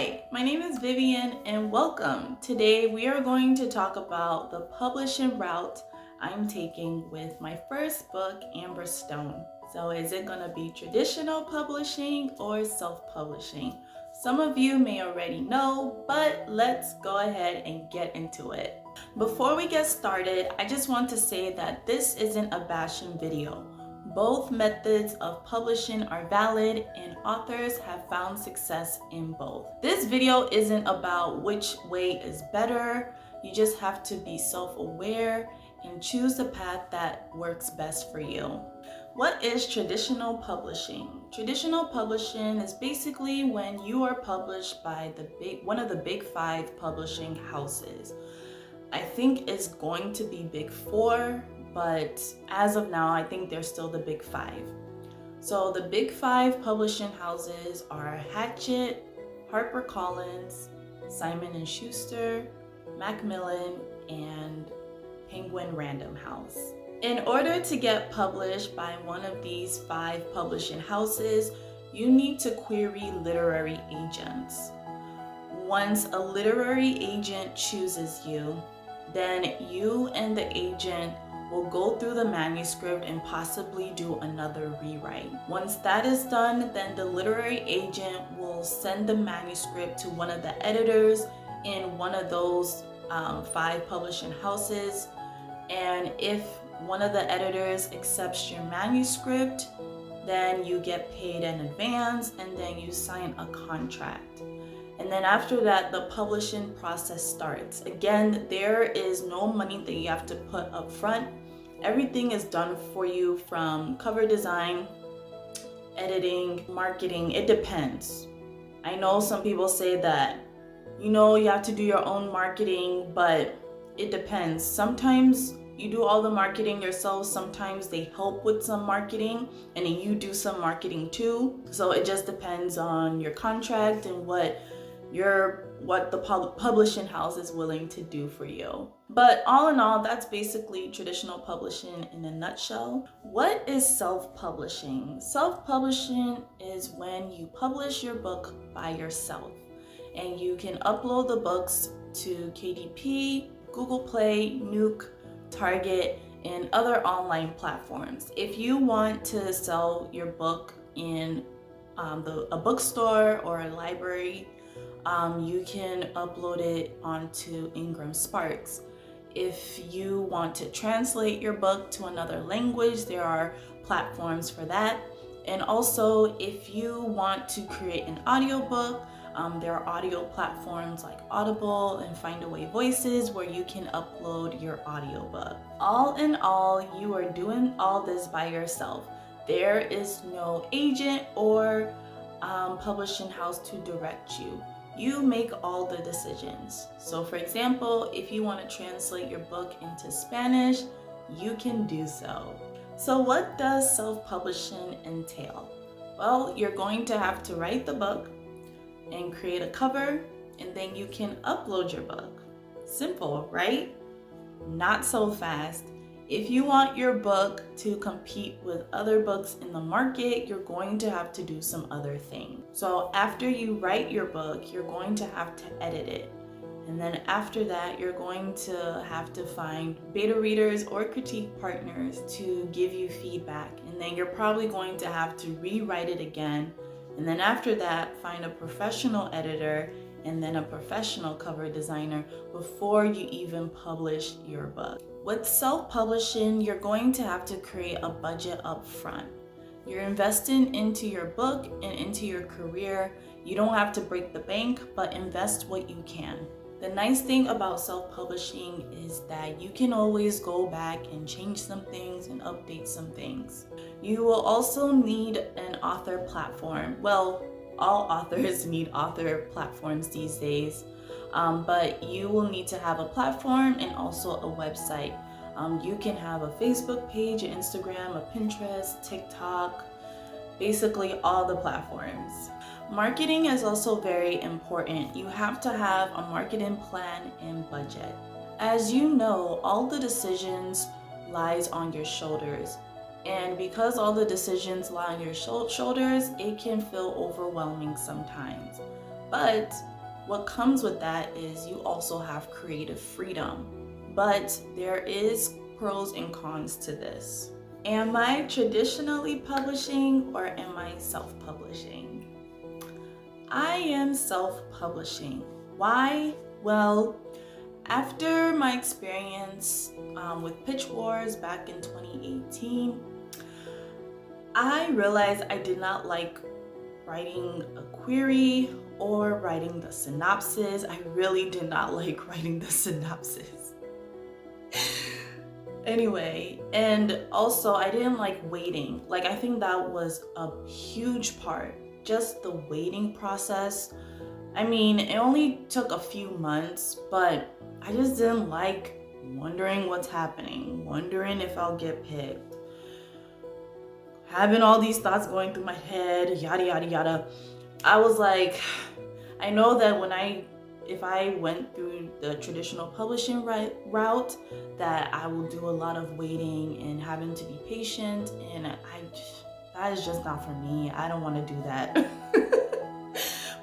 Hi, my name is Vivian and welcome. Today we are going to talk about the publishing route I'm taking with my first book, Amber Stone. So is it going to be traditional publishing or self-publishing? Some of you may already know, but let's go ahead and get into it. Before we get started, I just want to say that this isn't a bashing video. Both methods of publishing are valid and authors have found success in both. This video isn't about which way is better. You just have to be self-aware and choose the path that works best for you. What is traditional publishing? Traditional publishing is basically when you are published by one of the big 5 publishing houses. I think it's going to be big 4, but as of now, I think they're still the big 5. So the big 5 publishing houses are Hachette, HarperCollins, Simon & Schuster, Macmillan, and Penguin Random House. In order to get published by one of these 5 publishing houses, you need to query literary agents. Once a literary agent chooses you, then you and the agent will go through the manuscript and possibly do another rewrite. Once that is done, then the literary agent will send the manuscript to one of the editors in one of those 5 publishing houses. And if one of the editors accepts your manuscript, then you get paid in advance and then you sign a contract. And then after that, the publishing process starts. Again, there is no money that you have to put up front. Everything is done for you, from cover design, editing, marketing. It depends. I know some people say that, you have to do your own marketing, but it depends. Sometimes you do all the marketing yourself. Sometimes they help with some marketing and then you do some marketing too. So it just depends on your contract and what the publishing house is willing to do for you. But all in all, that's basically traditional publishing in a nutshell. What is self-publishing? Self-publishing is when you publish your book by yourself, and you can upload the books to KDP, Google Play, Nook, Target, and other online platforms. If you want to sell your book in a bookstore or a library, you can upload it onto Ingram Sparks. If you want to translate your book to another language, there are platforms for that. And also, if you want to create an audiobook, there are audio platforms like Audible and Findaway Voices where you can upload your audiobook. All in all, you are doing all this by yourself. There is no agent or publishing house to direct you. You make all the decisions. So for example, if you want to translate your book into Spanish, you can do so. So what does self-publishing entail? Well, you're going to have to write the book and create a cover, and then you can upload your book. Simple, right? Not so fast. If you want your book to compete with other books in the market, you're going to have to do some other things. So after you write your book, you're going to have to edit it. And then after that, you're going to have to find beta readers or critique partners to give you feedback. And then you're probably going to have to rewrite it again. And then after that, find a professional editor and then a professional cover designer before you even publish your book. With self-publishing, you're going to have to create a budget up front. You're investing into your book and into your career. You don't have to break the bank, but invest what you can. The nice thing about self-publishing is that you can always go back and change some things and update some things. You will also need an author platform. Well, all authors need author platforms these days, but you will need to have a platform and also a website. You can have a Facebook page, an Instagram, a Pinterest, TikTok, basically all the platforms. Marketing is also very important. You have to have a marketing plan and budget. As you know, all the decisions lies on your shoulders. And because all the decisions lie on your shoulders, it can feel overwhelming sometimes. But what comes with that is you also have creative freedom. But there is pros and cons to this. Am I traditionally publishing or am I self-publishing? I am self-publishing. Why? Well, after my experience with Pitch Wars back in 2018, I realized I did not like writing a query or writing the synopsis. I really did not like writing the synopsis. Anyway, and also I didn't like waiting. Like, I think that was a huge part, just the waiting process. I mean, it only took a few months, but I just didn't like wondering what's happening, wondering if I'll get picked, having all these thoughts going through my head, yada, yada, yada. I was like, I know that if I went through the traditional publishing route, that I will do a lot of waiting and having to be patient, and that is just not for me. I don't want to do that.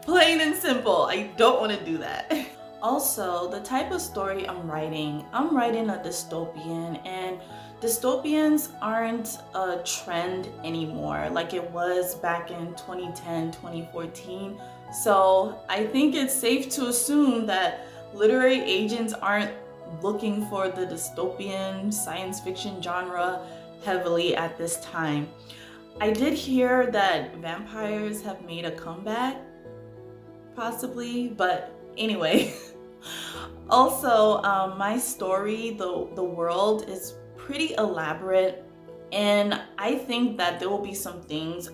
Plain and simple, I don't want to do that. Also, the type of story I'm writing a dystopian, and dystopians aren't a trend anymore like it was back in 2010, 2014. So I think it's safe to assume that literary agents aren't looking for the dystopian science fiction genre heavily at this time. I did hear that vampires have made a comeback, possibly, but anyway. Also, my story, the world is pretty elaborate, and I think that there will be some things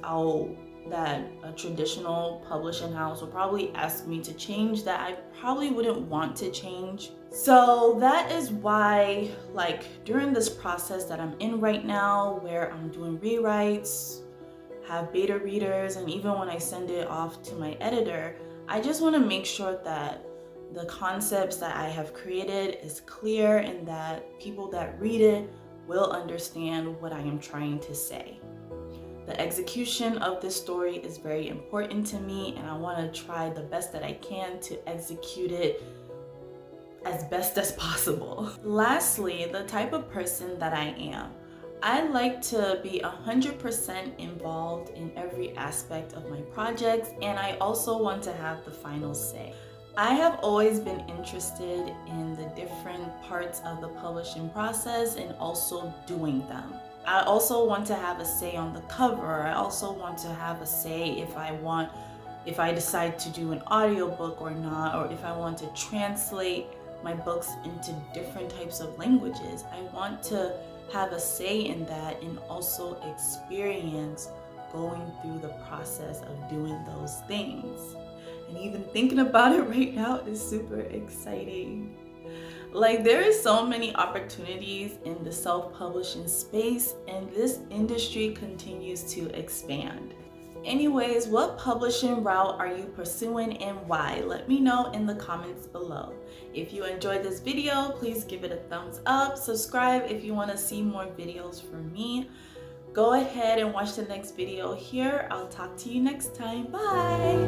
that a traditional publishing house will probably ask me to change that I probably wouldn't want to change. So that is why, like, during this process that I'm in right now, where I'm doing rewrites, have beta readers, and even when I send it off to my editor, I just want to make sure that the concepts that I have created is clear and that people that read it will understand what I am trying to say. The execution of this story is very important to me, and I want to try the best that I can to execute it as best as possible. Lastly, the type of person that I am. I like to be 100% involved in every aspect of my projects, and I also want to have the final say. I have always been interested in the different parts of the publishing process and also doing them. I also want to have a say on the cover. I also want to have a say if I decide to do an audiobook or not, or if I want to translate my books into different types of languages. I want to have a say in that and also experience going through the process of doing those things. And even thinking about it right now is super exciting. Like, there is so many opportunities in the self-publishing space, and this industry continues to expand. Anyways, what publishing route are you pursuing and why? Let me know in the comments below. If you enjoyed this video, please give it a thumbs up. Subscribe if you want to see more videos from me. Go ahead and watch the next video here. I'll talk to you next time. Bye!